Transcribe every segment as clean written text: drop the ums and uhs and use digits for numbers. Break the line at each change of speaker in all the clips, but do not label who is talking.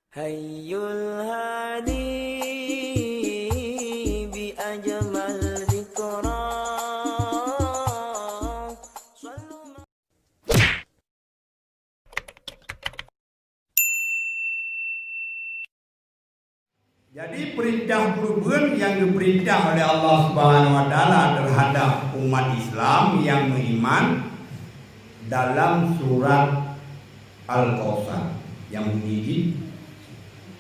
Hayyul hadi bi ajmal zikra.
Jadi perintah perubahan yang diperintah oleh Allah Subhanahu wa taala terhadap umat Islam yang beriman dalam surat Al-Kautsar yang bunyi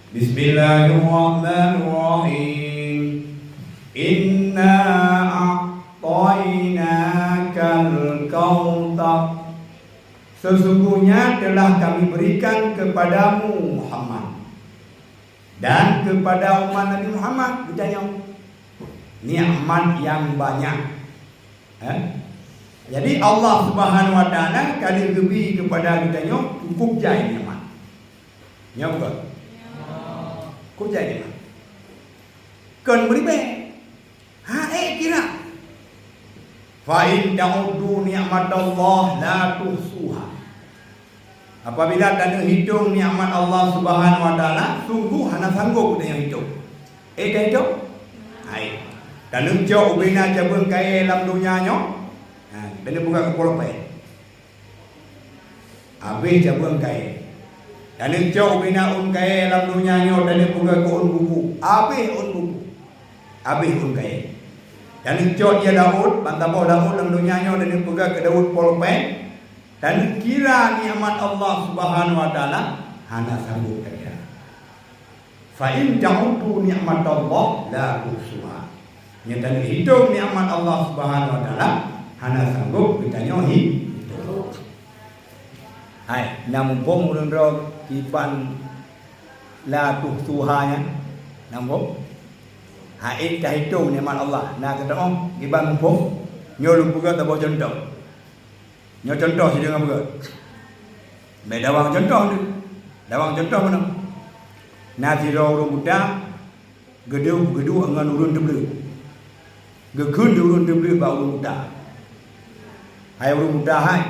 Bismillahirrahmanirrahim. Inna a'tainakal kautsar. Sesungguhnya telah kami berikan kepadamu Muhammad dan kepada umat Nabi Muhammad ditanya nikmat yang banyak. Jadi Allah Subhanahu wa taala kali lebih kepada ditanya cukup jai nikmat. Ya bukan? Cukup jai nikmat. Kan beribe. Kira. Fa in ta'uddu ni'matallah la tuhsuha. Apabila tanda hitung nikmat Allah Subhanahu wa taala, sungguh hana sanggup dengan hitung. Dah hitung? Hai. Tanda jauh bina jabung kai dalam dunia nyo. Benda buka kepala pai. Habis jabung kai. Tanda jauh bina kai dalam dunia nyo tanda buka ke buku. Habis buku. Habis kai. Tanda jauh dia Daud, bantabo Daud dalam dunia nyo tanda buka ke Daud pol pai. Dan kira nikmat Allah Subhanahu wa taala hana sanggup kira. Fa in ta'uddu ni'matallah la tuhsuha. Nyata hitung nikmat Allah Subhanahu wa taala hana sanggup ditanya hitung. Hai, nampung urang kipan la tuhsuha nya. Nampung? Hai dah hitung nikmat Allah. Nah kata om, kipan nampung nyolong buka tabo contoh. Nyo contoh si dengan apa? Baik dawang contoh ni. Dawang contoh mana? Nasi orang muda gedu dengan urun tebel. Gekun urun tebel ba urun muda. Hai urun muda hai.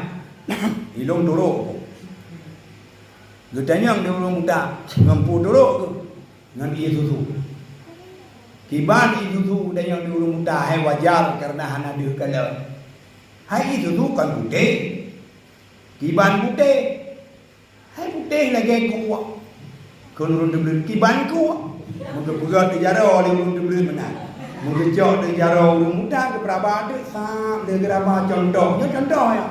Ilong dorok. Getanyang di urun muda ngampu dorok tu. Ngan ia susu. Kiban i susu danyang di urun muda hai wajar karena hana dia kalau hai itu tu kan putih. Kiban putih. Hai putih lagi kuat. Kalau urun tebel kiban kuat. Mungkin berat dijara oleh urun tebel mana. Mungkin jauh dijara urun muda ke berapa ada sah de berapa contohnya contoh ya.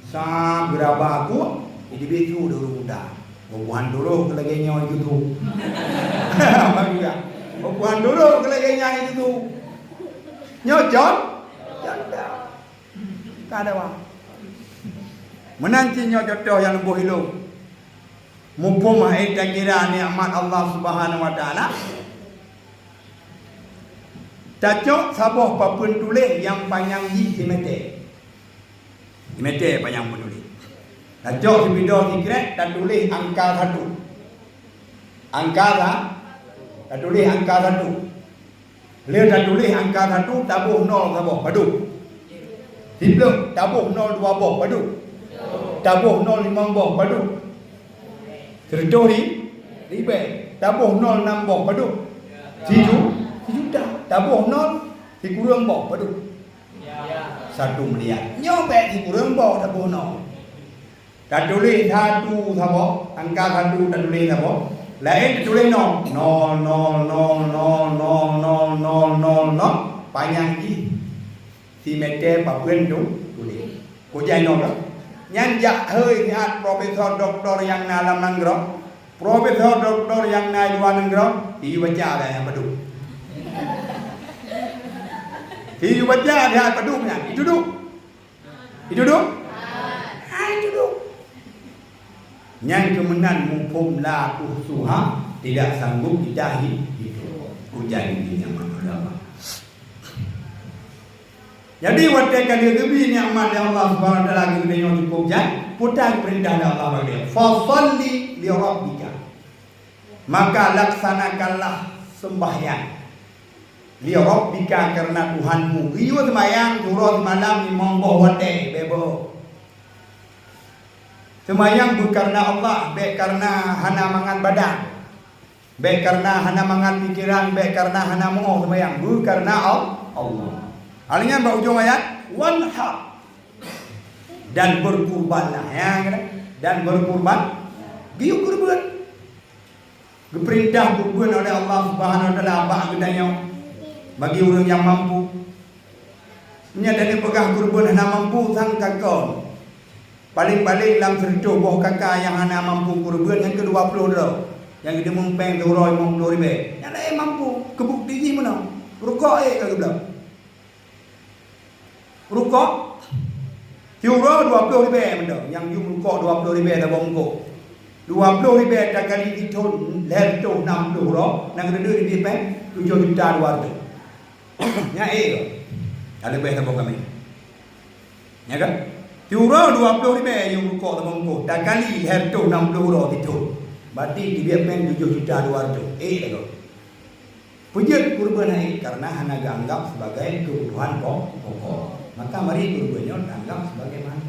Sah berapa kuat. Ini begitu urun muda. Bukan dulu lagi nyawa itu tu. Apa juga? Bukan dulu lagi nyawa itu tu. Nyocot. Contoh. Tak ada wang. Menantinya contoh yang lembuh hidup. Mumpung kita kira nikmat Allah Subhanahu wa taala. Cacok sabuh papun tulis yang panjang di meter. Di meter panjang pun tulis. Cacok di video dikira tak tulis angka 1. Angka tak tulis angka 1. Dia tak tulis angka 1 tabuh 0 tabuh padu. Tiblok tabuh 02 boh padu. Tabuh 05 boh padu. Terjori ribe tabuh 06 boh padu. Juta tabuh 0 dikurang boh padu. 1 miliar. Nyobek dikurang boh tabuh 0. Tak tulis 1 sabo, angka 1 tak tulis sabo. Lain tulis 0. 0 panjang di si meter papuen tu tulis. Kujai nol. Nyanjak hơi niat profesor doktor yang dalam negara, profesor doktor yang di luar negara, dibaca dah yang padu. Dibaca dia padunya. Itu duduk. Hai duduk. Yang kemenan mumpung la tuhsuha tidak sanggup didahi itu. Kujai ini yang mana apa? Jadi waktu kali lebih nikmat Allah Subhanahu wa taala kita yang cukup jan, putar perintah Allah bagi. Fasalli li rabbika. Maka laksanakanlah sembahyang. Li rabbika karena Tuhanmu. Riu sembahyang turun malam di mombo wate bebo. Sembahyang bukan karena Allah, baik karena hana mangan badan. Baik karena hana mangat pikiran, baik karena hana moh sembahyang, karena Allah. Artinya bak ujung ayat wanhar, dan berkurbanlah ya, dan berkurban. Biu kurban. Diperintah kurban oleh Allah Subhanahu wa taala abah gedanya bagi orang yang mampu. Nya dari pegang kurban hana mampu sang kakon. Paling-paling dalam sertuh boh kakak yang hana mampu kurban yang ke-20 dah. Yang dia mempeng 250 ribu. Yang lain mampu kebuk tinggi mana? Rukuk ke belum? Rukuk Euro 20 ribu benda. Yang you rukuk 20 ribu tak bongkok. 20 ribu tak kali ditun leher tu 60 ro. Nang kedua di pen 7 juta 200. Nya ada lebih tak kami. Ya kan? Euro 20 ribu you rukuk tak bongkok. Tak kali leher tu 60 ro ditun. Berarti dia pen 7 juta 200. Dah. Pujat kurban naik karena hanya dianggap sebagai kebutuhan pokok. Maka mari kurbannya dianggap sebagai mana?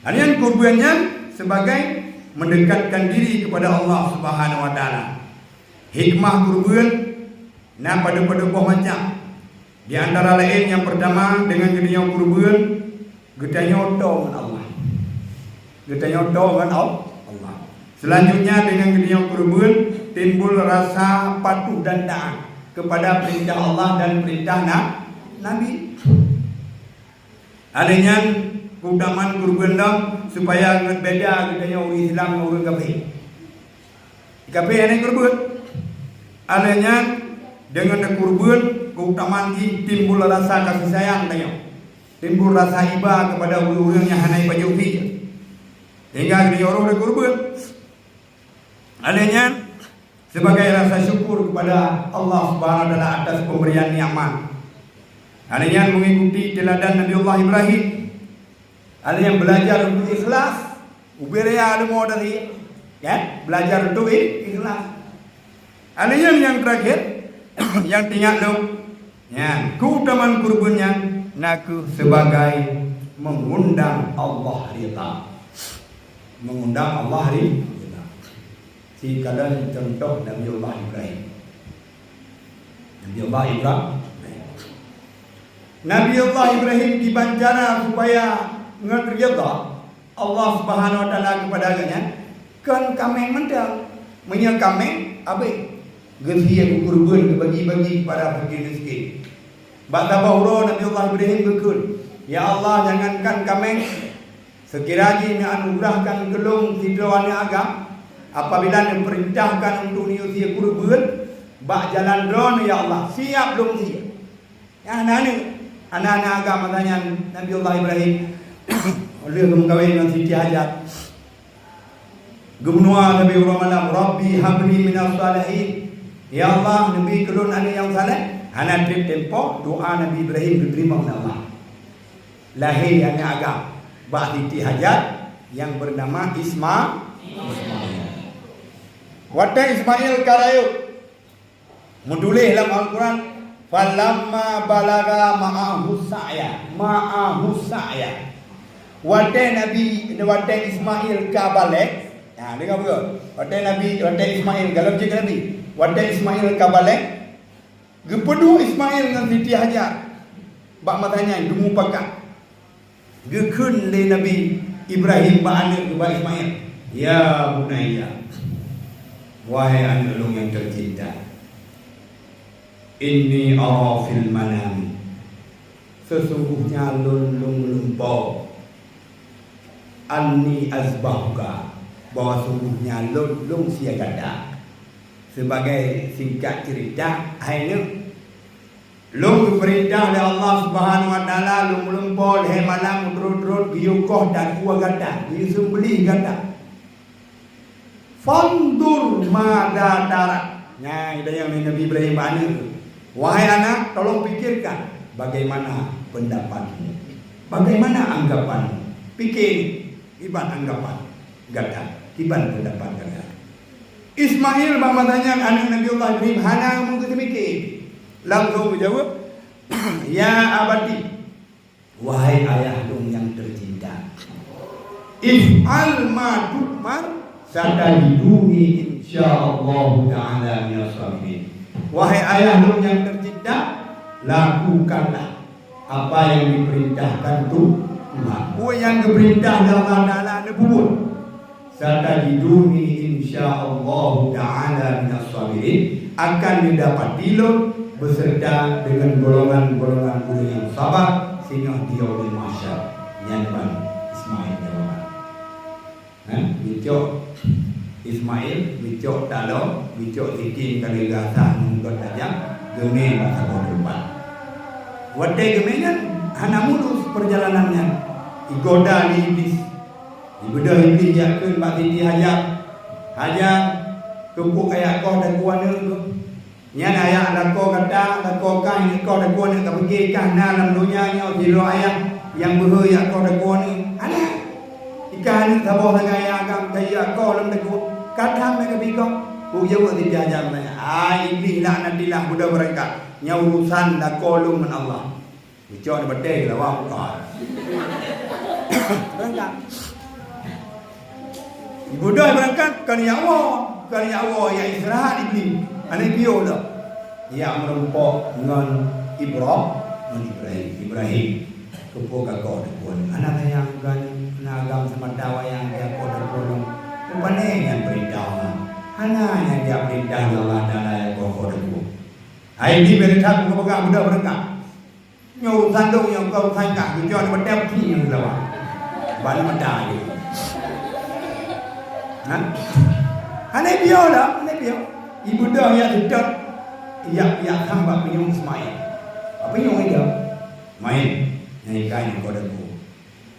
Hanya kurbannya sebagai mendekatkan diri kepada Allah Subhanahu wa taala. Hikmah kurban pada buah macam. Di antara lain yang pertama dengan gedenya kurban, gedenya dengan Allah. Gedenya dengan Allah. Selanjutnya dengan gedenya kurban timbul rasa patuh dan taat kepada perintah Allah dan perintah Nabi. Adanya keutamaan kurban dah supaya berbeza gedenya orang Islam dengan orang kafir. Kafir yang kurban. Adanya dengan kurban keutamaan timbul rasa kasih sayang tanya. Timbul rasa iba kepada orang yang hanai baju fi. Hingga gedenya orang kurban. Adanya sebagai rasa syukur kepada Allah Subhanahu wa taala atas pemberian nikmat. Adanya mengikuti teladan Nabi Allah Ibrahim. Adanya belajar untuk ikhlas. Uberea ada mau dari ya, belajar untuk ikhlas. Adanya yang terakhir yang tinggal dong. Ya, keutamaan kurbannya naku sebagai mengundang Allah rida. Mengundang Allah rida. Si kalian contoh Nabi Allah Ibrahim. Nabi Allah Ibrahim. Nabi Allah Ibrahim dibancana supaya ngerjata Allah Subhanahu wa taala kepada agaknya. Kan kami mendang menyang kami abe geus kurban bagi-bagi kepada fakir miskin. Bata bahuro Nabi Allah Ibrahim berkul, ya Allah jangankan kami sekiranya anugerahkan kelung sidroane agam. Apabila diperintahkan untuk niusia kurban, bak jalan drone ya Allah, siap belum siap? Ya anak-anak agama tanya Nabi Allah Ibrahim, oleh mengkawin dengan Siti Hajar. Gubernur Nabi Muhammad, Rabbi habli minas salihin. Ya Allah, Nabi kelun anak yang saleh. Anak trip tempo doa Nabi Ibrahim diterima oleh Allah. Lahir anak agama, bak Siti Hajar yang bernama Ismail. Wata Ismail karayu menulis dalam Al-Quran falamma balaga ma'ahu sa'ya wata Nabi wata Ismail kabalek ya dengar betul wata Ismail galam je Nabi wata Ismail kabalek gepedu Ismail dengan Siti Hajar bak matanya dumu pakak gekun le Nabi Ibrahim ba anak ba Ismail ya bunayya. Wahai anak long yang tercinta, inni ara fil manam, sesungguhnya lung lumpau anni azbahuka, bahwa sungguhnya lung siagada. Sebagai singkat cerita, akhirnya lung diperintah oleh Allah Subhanahu wa taala lung lumpau leher malam udrut biukoh dan kuah gada, disembelih gada. Fandur mada darat. Nah, itu yang Nabi Ibrahim banyak. Wahai anak, tolong pikirkan bagaimana pendapatmu, bagaimana anggapanmu. Pikir, iban anggapan gada, iban pendapat gada. Ismail bamatanya anak Nabi Allah Ibrahim hana mungkin mikir. Langsung menjawab, ya abadi, wahai ayah dong yang tercinta. If'al ma tu'mar, satajiduni insyaallah ta'ala minas sabirin. Wahai ayah lu yang tercinta, lakukanlah apa yang diperintahkan Tuhan. Yang diperintah Allah Ta'ala nebut. Satajiduni insyaallah ta'ala minas sabirin, akan didapati lo beserta dengan golongan-golongan orang yang sabar sehingga dia oleh masyarakat nyanyian Ismail jawab. Bicok Ismail, bicok Talo, bicok Tikin kali gasa nunggot aja gemen bahasa korban. Wadai gemengan hana mulus perjalanannya. Igoda di iblis, igoda iblis yakun bak titi hajar tumpuk kayak kau dan kuana tu. Nyan ayah lako kata, lako kain kau dan kuana tak pergi kahna dalam dunia nya di luar ayah yang berhaya kau dan kuana. Ada ikan sabah gaya agam kaya kau dalam deku. Kata mereka bikong, ujian tidak ajar mereka. Iblis laknatilah budak mereka. Nya urusan dah kolum dengan Allah. Ucap betul lah wang kau. Berangkat. Ibu dah berangkat kan ya Allah yang istirahat iblis. Anak bio dah. Ia merumpok dengan Ibrahim. Kupu kau pun. Anak yang kan nagam semata wayang dia kau pun. Rupanya yang perintah. Hanya yang dia perintah Allah Ta'ala kau pun. Hai di berita kau pegang budak berangkat. Nyawa sandung yang kau tangkap, kau jangan berdep yang lawan. Balik mendai. Aneh bio lah, aneh bio. Ibu dah yang tidak, ia tambah penyung Ismail. Apa penyung itu? Main, nyanyi kain kau dah bu.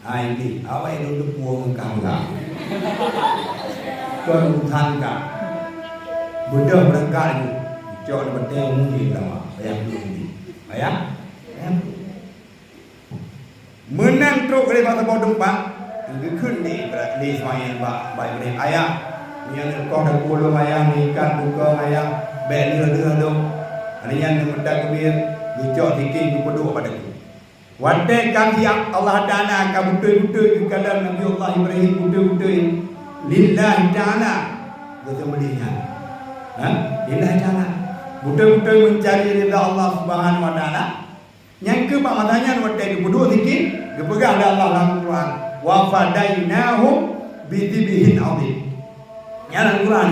Ini, apa yang duduk buang kau lah? Kau tangkap. Budak berangkat itu, jangan berdep mungkin lawan. Bayang dulu, bayang. Menang truk dari masa bodong pak, itu kun di Ismail pak, baik dari ayah, yang kau dah puluh ayah ikan buka ayah, beli ada dong, ada yang mendak kebir, dicok tikin dipeduk pada tu. Wadai kami Allah Taala kamu betul-betul kalau Nabi Allah Ibrahim betul-betul lillahi Taala, betul belinya, lillahi Taala, betul-betul mencari ridha Allah Subhanahu Wa Taala. Yang ke maknanya wadai dipeduk tikin, dipegang oleh Allah dalam Quran. Wa fadainahum bidibhin azim. Dalam Quran,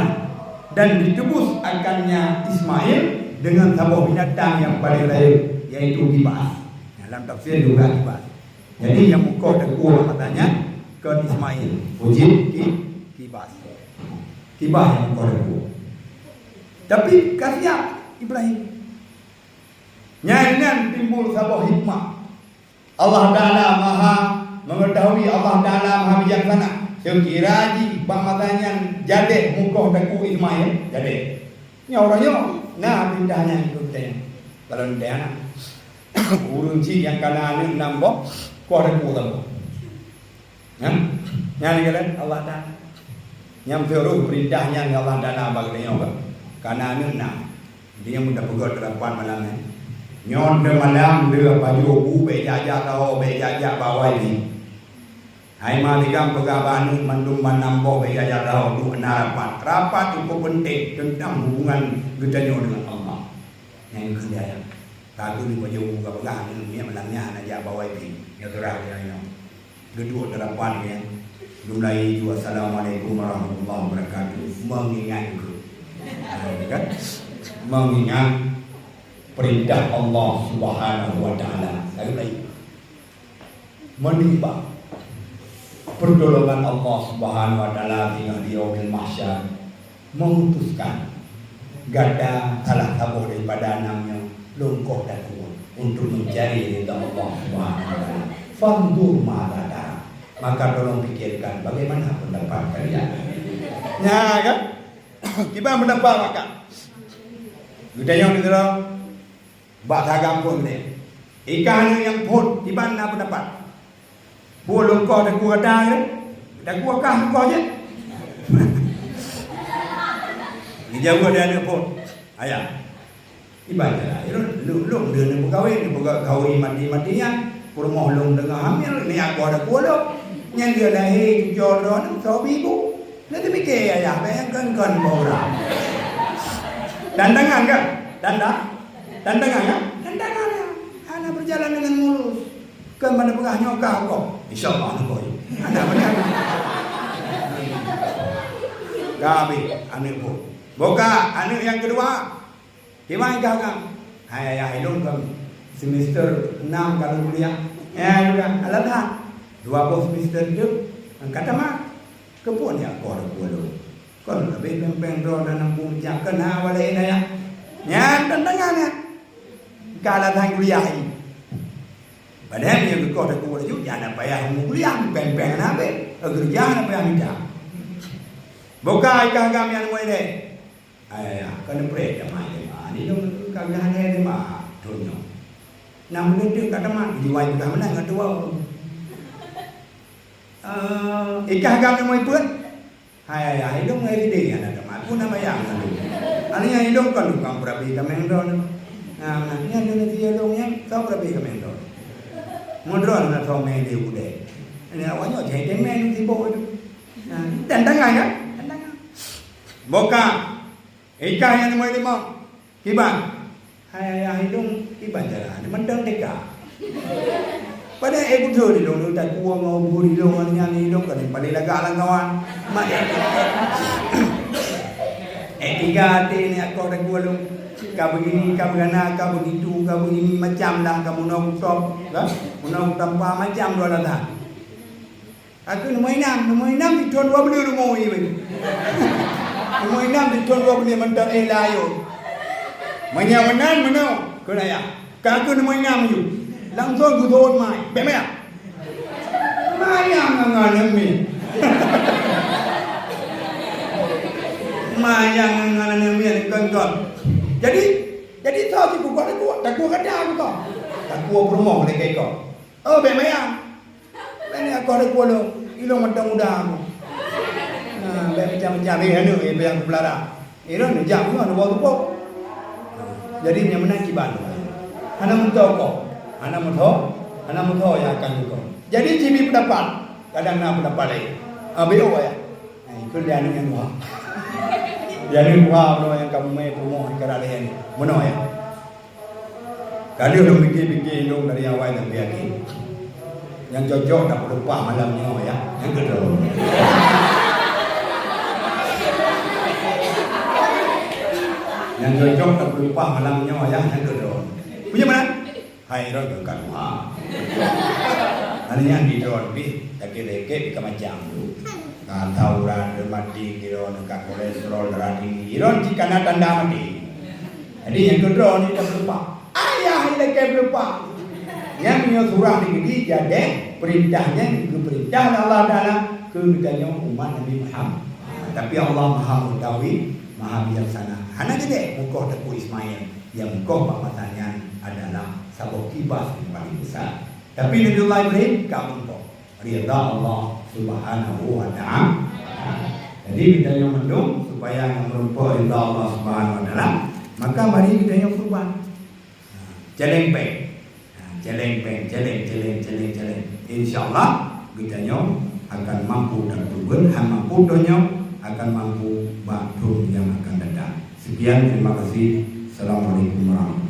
dan ditebus akannya Ismail dengan sebuah binatang yang paling lain, yaitu kibas. Dalam tafsir juga kibas. Jadi yang muka tegur katanya ke Ismail, wujud kibas. Kibas yang muka tegur. Tapi kasih Ibrahim. Nyanyian timbul sebuah hikmah. Allah Ta'ala maha mengetahui, Allah Ta'ala maha bijaksana. Sekira ji bang matanya jadi muka teku Ismail jadi. Ni orangnya nah pindahnya itu teh. Kalau dia nak urun ci yang kana ni nambok ko teku tambok. Nyani kalian Allah Ta'ala. Yang terus perintahnya Allah Ta'ala bagi dia orang. Kana ni nak dia mudah pegat terapan malam ni. Nyon de malam de baju bu be jaja tahu be jaja bawai ni. Hai malikam pegaban mandum manambo be jaja tahu du rapat. Rapat itu penting tentang hubungan kita dengan Allah. Yang kedua, kalau di baju bu pegang ni malamnya aja bawai ni. Ya terang dia ni. Kedua terapan ni. Mulai juga assalamualaikum warahmatullahi wabarakatuh. Mengingat ke. Kan? Mengingat perintah Allah Subhanahu Wa Taala. Lagi menimba pertolongan Allah Subhanahu Wa Taala hingga di yaumil mahsyar, memutuskan gada salah satu daripada anaknya lungkoh dan kuat untuk mencari ridha Allah Subhanahu Wa Taala. Fandur ma'adara, maka tolong pikirkan bagaimana pendapat kalian. Ya kan? Kita mendapat maka kita yang diterang bahasa kampung ni. Ikan yang pun di mana pun dapat. Bolong kau dah kuat dah ni. Dah kuat kah kau je? Ni jauh dia ada pun. Ayah. Ibadah. Lu dia ni berkahwin mati-matian. Rumah long dengan hamil ni aku ada kuat. Yang dia lahir jodoh ni 2 minggu. Nanti mikir ya, bayangkan kan orang. Dandangan kan? Dandangan kan? Dandangan ya. Anak berjalan dengan mulus. Ke mana pengah nyokah kok? InsyaAllah anak boy. Anak berjalan. Gabi, anak bu. Boka, anak yang kedua. Gimana kakak? Hai dong kami. Semester 6 kalau kuliah. Juga alatlah. 2 semester itu. Kata mak. Kepun ya kau ada kuala. Kau lebih peng-peng roh dan nampung cak kena walai na ya. Ya, tantangan ya. Kalau tang kuliah ini. Padahal yang kau ada kuala juga jangan payah kuliah peng-peng apa? Kerja apa yang tidak. Buka ikan kami yang mulai deh. Kena pray sama dia. Ini dong kami hanya dia mah dunia. Namun itu kata mak jiwa juga mana nggak tua. Ikan kami mulai pun. Hai dong hari dia ada mak pun nama yang ada. Ani yang dong kan tukang berapi kami dong. Nah, yang dong dia dong yang kau berapi kami dong. Modal nak tahu main dia udah. Ini awalnya jadi main di bawah itu. Tantangan ya. Boka ikan yang mulai lima kiban hai dong kiban jalan mendang deka pada betul di dong tak kuah mau buri dong nyanyi dong kan pada laga lang kawan mak tiga ni aku tak kuah dong kau begini kau begana kau begitu kau begini macam lah kamu nak top lah nak tanpa macam dua lah aku numai enam itu dua beli rumah ini Umur 6 betul dua boleh mentak layu. Menyawanan mana? Kena ya. Kalau umur 6 tu, langsung tu thon mai. Bema ya. Mai yang ngan ni. Mai yang ngan ni kan. Jadi tahu si buku tak kuat kada aku kau. Tak kuat promo le kai kau. Oh bema ya. Bema aku ada kuat lo. Ilo muda-muda aku. Macam-macam anu yang pelara. Iron jam tu bawa tu. Jadi yang mana kiban. Anak muda yang akan juga. Jadi cibi pendapat. Kadang nak pendapat lagi. Beo ya. Itu dia ni yang dua. Dia ni dua yang kamu mai promo kerana ni. Mana ya? Kali orang fikir dong dari awal sampai akhir. Yang cocok tak lupa malamnya ya. Yang kedua. Yang cocok tak lupa malamnya yang kedua. Punya mana? Hai ron kan wah. Ani yang di ron bi tak leke macam tu. Tauran mati di ron ka kolesterol darah tinggi. Ron jika nak tanda mati. Jadi yang kedua ni tak lupa. Ayah leke lupa. Yang punya surah tinggi jadi perintahnya itu perintah Allah Taala ke umat Nabi Muhammad. Tapi Allah Maha mengetahui, Maha bijaksana. Anak kita mukoh Teku Ismail yang mukoh pamatanya adalah sabuk kibas yang paling besar. Tapi Nabiullah Ibrahim kamu mukoh ridha Allah Subhanahu wa Ta'ala. Jadi kita yang mendung supaya merumpah ridha Allah Subhanahu wa Ta'ala, maka mari kita yang kurban. Celeng. InsyaAllah kita yang akan mampu dan turun, mampu dunia akan mampu waktu yang akan datang. Sekian, terima kasih. Assalamualaikum warahmatullahi wabarakatuh.